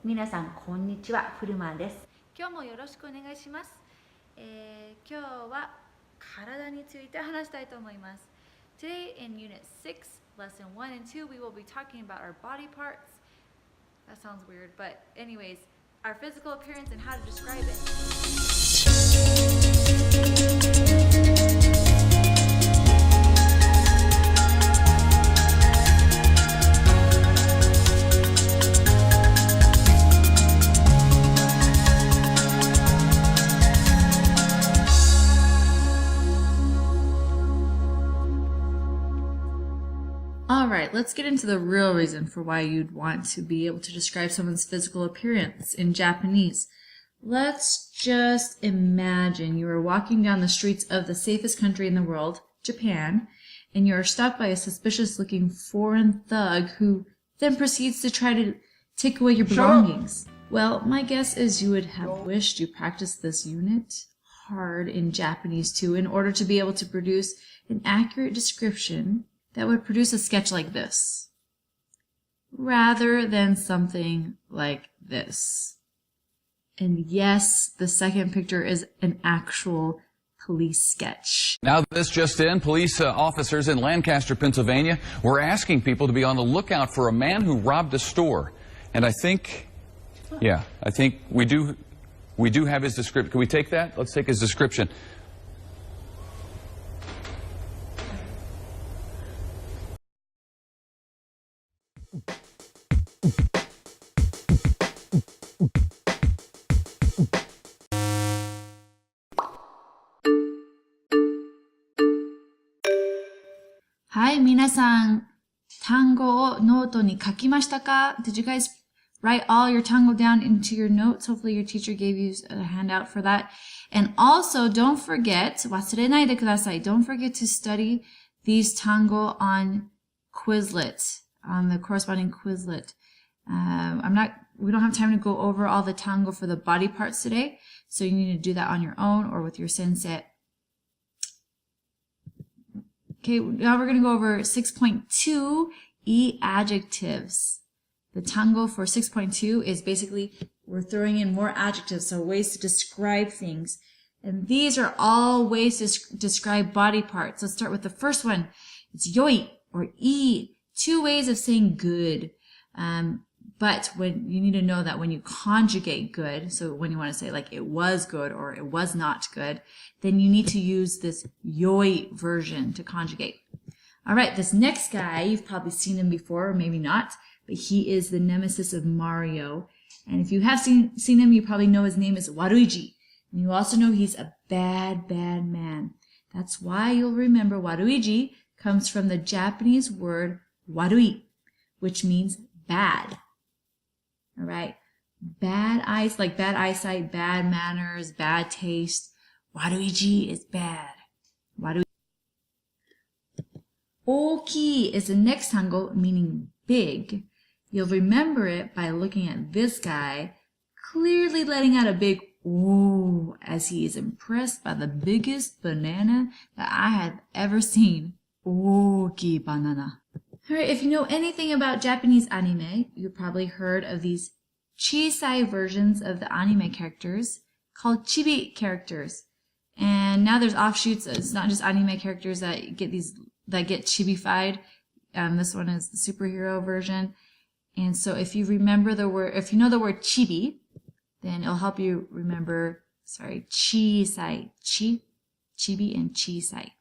皆さんこんにちは、フルマンです。今日もよろしくお願いします。今日は体について話したいと思います。Today in Unit 6, Lesson 1 and 2, we will be talking about our body parts. That sounds weird, but anyways, our physical appearance and how to describe it. Alright, let's get into the real reason for why you'd want to be able to describe someone's physical appearance in Japanese. Let's just imagine you are walking down the streets of the safest country in the world, Japan, and you are stopped by a suspicious-looking foreign thug who then proceeds to try to take away your belongings. Well, my guess is you would have wished you practiced this unit hard in Japanese too in order to be able to produce an accurate description that would produce a sketch like this, rather than something like this. And yes, the second picture is an actual police sketch. Now this just in, police officers in Lancaster, Pennsylvania were asking people to be on the lookout for a man who robbed a store. And I think we do have his description. Can we take that? Let's take his description. Hi, 皆さん、単語をノートに書きましたか? Did you guys write all your tango down into your notes? Hopefully your teacher gave you a handout for that. And also, don't forget, 忘れないでください. Don't forget to study these tango on Quizlet, on the corresponding Quizlet. We don't have time to go over all the tango for the body parts today, so you need to do that on your own or with your sensei. Okay, now we're going to go over 6.2, adjectives. The tango for 6.2 is basically we're throwing in more adjectives, so ways to describe things. And these are all ways to describe body parts. Let's start with the first one. It's yoi or ii. Two ways of saying good. But when you need to know that when you conjugate good, so when you want to say like it was good or it was not good, then you need to use this yoi version to conjugate. All right, this next guy, you've probably seen him before or maybe not, but he is the nemesis of Mario. And if you have seen him, you probably know his name is Waruiji. And you also know he's a bad, bad man. That's why you'll remember Waruiji comes from the Japanese word warui, which means bad. All right, bad eyes, like bad eyesight, bad manners, bad taste. Waruiji is bad. Warui. Oki is the next tango, meaning big. You'll remember it by looking at this guy, clearly letting out a big ooh as he is impressed by the biggest banana that I have ever seen. Oki banana. Alright, if you know anything about Japanese anime, you've probably heard of these chisai versions of the anime characters called chibi characters. And now there's offshoots. It's not just anime characters that get chibified. This one is the superhero version. And so if you remember the word, if you know the word chibi, then it'll help you remember, chisai, chibi and chisai.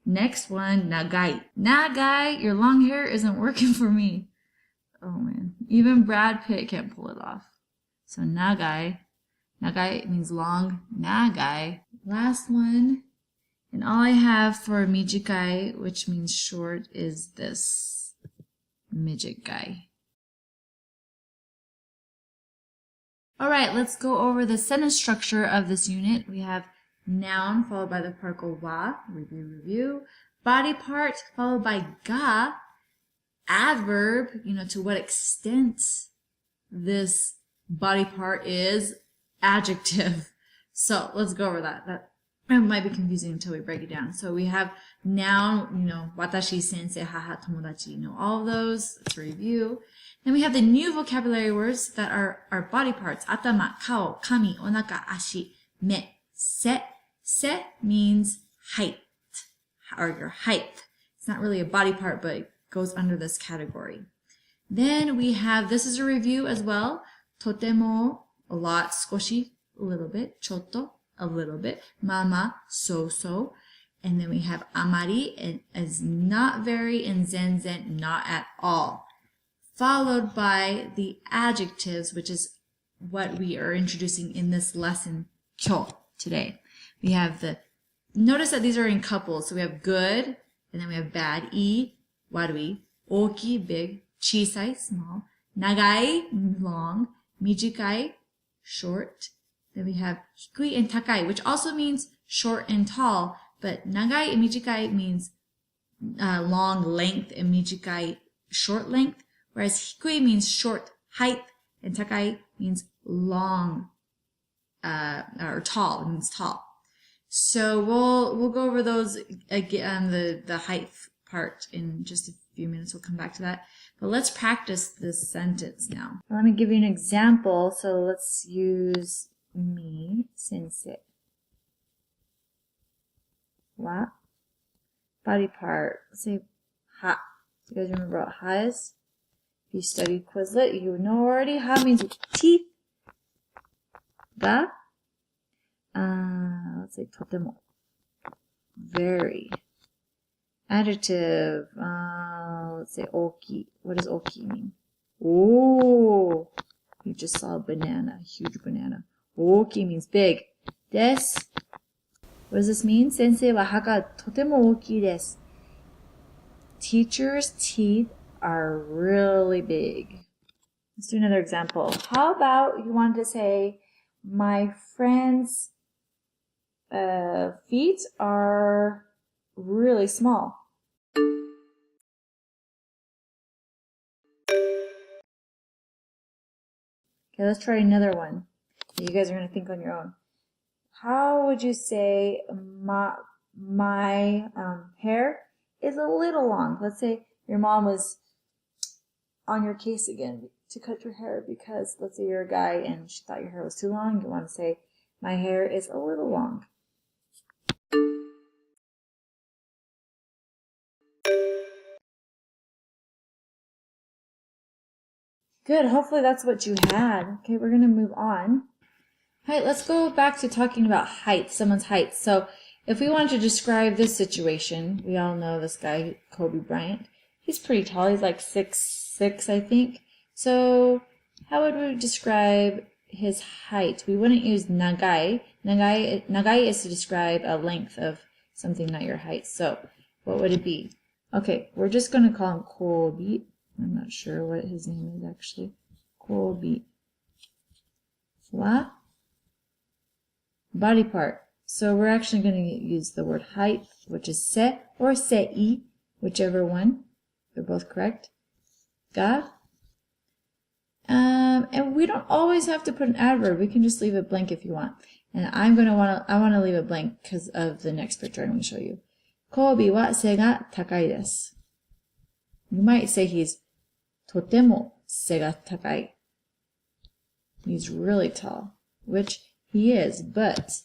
Next one, nagai. Nagai, your long hair isn't working for me. Oh man, even Brad Pitt can't pull it off. So nagai. Nagai means long. Nagai. Last one. And all I have for mijikai, which means short, is this. Midget guy. Alright, let's go over the sentence structure of this unit. We have noun followed by the particle wa, review. Body part followed by ga, adverb, to what extent this body part is, adjective. So let's go over that. It might be confusing until we break it down. So we have noun, watashi, sensei, haha, tomodachi, all of those. Let's review. Then we have the new vocabulary words that are our body parts. Atama, kao, kami, onaka, ashi, me, se. Se means height, or your height. It's not really a body part, but it goes under this category. Then we have, this is a review as well. Totemo, a lot, skoshi, a little bit. Chotto, a little bit. Mama, so. And then we have amari, and as not very, and zenzen, not at all. Followed by the adjectives, which is what we are introducing in this lesson, kyo, today. We have notice that these are in couples. So we have good, and then we have bad, I, warui, oki, big, chisai, small, nagai, long, mijikai, short. Then we have hikui and takai, which also means short and tall, but nagai and mijikai means long length and mijikai short length, whereas hikui means short height and takai means long or tall. It means tall. So we'll go over those again, the height part in just a few minutes. We'll come back to that. But let's practice this sentence now. Let me give you an example. So let's use me, sensei. Wa. Body part. Let's say ha. You guys remember what ha is? If you studied Quizlet, you know already. Ha means teeth. Ga. Let's say totemo. Very. Adjective. Let's say oki. What does oki mean? Oh, you just saw a banana, a huge banana. Oki means big. Desu. What does this mean? Sensei wa ha ga totemo ookii desu. Teacher's teeth are really big. Let's do another example. How about you want to say, my friend's feet are really small. Okay, let's try another one. You guys are going to think on your own. How would you say my hair is a little long? Let's say your mom was on your case again to cut your hair because let's say you're a guy and she thought your hair was too long. You want to say, my hair is a little long. Good. Hopefully that's what you had. Okay, we're going to move on. All right, let's go back to talking about height, someone's height. So if we want to describe this situation, we all know this guy, Kobe Bryant. He's pretty tall. He's like 6'6", I think. So how would we describe his height? We wouldn't use nagai. Nagai is to describe a length of something, not your height. So what would it be? Okay, we're just going to call him Kobe. I'm not sure what his name is actually. Kobe. Wa. Body part. So we're actually going to use the word height, which is se or sei, whichever one. They're both correct. Ga. And we don't always have to put an adverb. We can just leave it blank if you want. And I want to leave it blank because of the next picture I'm going to show you. Kobe wa se ga takai desu. You might say he's totemo se ga takai. He's really tall, which he is, but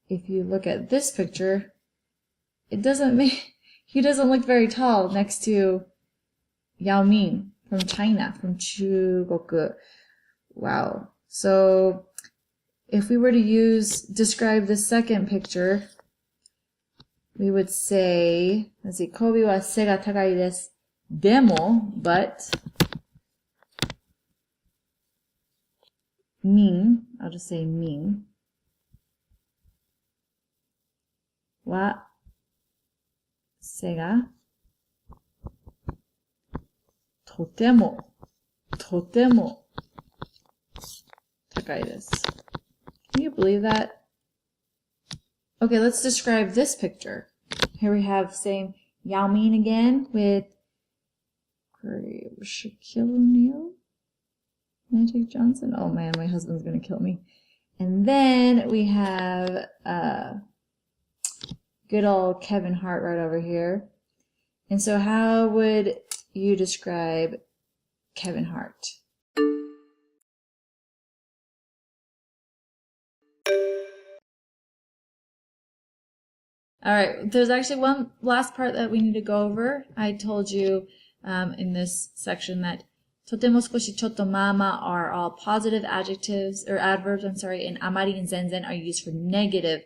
if you look at this picture, he doesn't look very tall next to Yao Ming from China, from Chugoku. Wow. So if we were to describe the second picture, we would say, let's see, Kobe wa se ga takai desu. Demo, but Ming, I'll just say Ming, wa se ga totemo takai desu. Can you believe that? Okay, let's describe this picture. Here we have same Yao Ming again with Shaquille O'Neal, Magic Johnson. Oh man, my husband's gonna kill me. And then we have good old Kevin Hart right over here. And so how would you describe Kevin Hart. All right, there's actually one last part that we need to go over. I told you in this section that とても少しちょっとまあまあ are all positive adjectives, or adverbs, I'm sorry, and あまりand 全然 are used for negative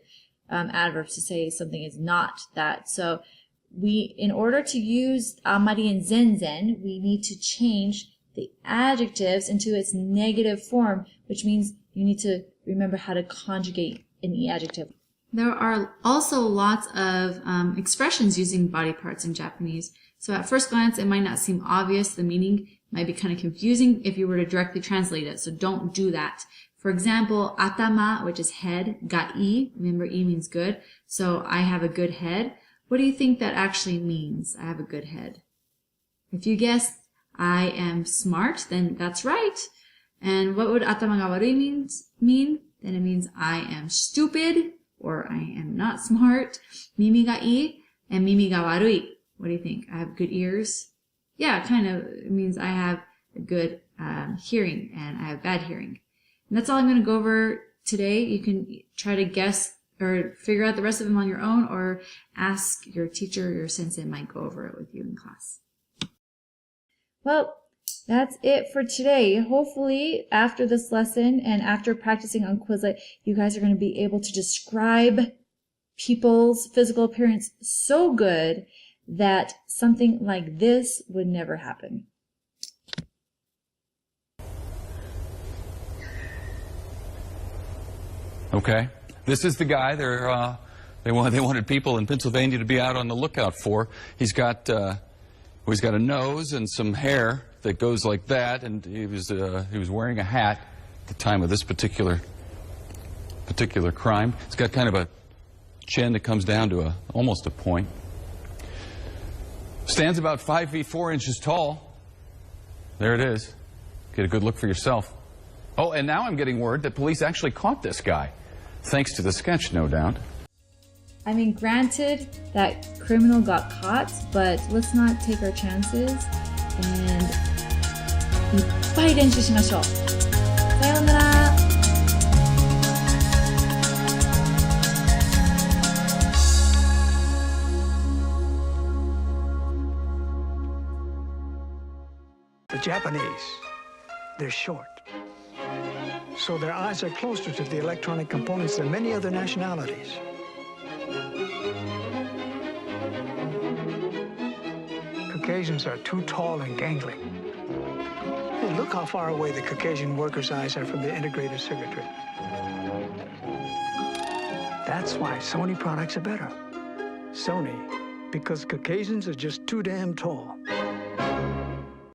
adverbs to say something is not that. So in order to use あまりand 全然, we need to change the adjectives into its negative form, which means you need to remember how to conjugate any adjective. There are also lots of expressions using body parts in Japanese. So at first glance, it might not seem obvious. The meaning might be kind of confusing if you were to directly translate it. So don't do that. For example, atama, which is head, ga ii. Remember, ii means good. So I have a good head. What do you think that actually means? I have a good head. If you guessed I am smart, then that's right. And what would atama ga warui mean? Then it means I am stupid, or I am not smart. Mimi ga ii and mimi ga warui. What do you think? I have good ears? Yeah, kind of. It means I have a good hearing and I have bad hearing. And that's all I'm going to go over today. You can try to guess or figure out the rest of them on your own, or ask your teacher, your sensei might go over it with you in class. Well, that's it for today. Hopefully, after this lesson and after practicing on Quizlet, you guys are going to be able to describe people's physical appearance so good that something like this would never happen. Okay. This is the guy they wanted people in Pennsylvania to be out on the lookout for. He's got a nose and some hair that goes like that, and he was wearing a hat at the time of this particular crime. He's got kind of a chin that comes down to almost a point. Stands about 5 feet 4 inches tall. There it is. Get a good look for yourself. Oh, and now I'm getting word that police actually caught this guy. Thanks to the sketch, no doubt. I mean, granted, that criminal got caught, but let's not take our chances and いっぱい練習しましょう。さようなら。The Japanese, they're short. So their eyes are closer to the electronic components than many other nationalities. Caucasians are too tall and gangly. Hey, look how far away the Caucasian workers' eyes are from the integrated circuitry. That's why Sony products are better. Sony, because Caucasians are just too damn tall.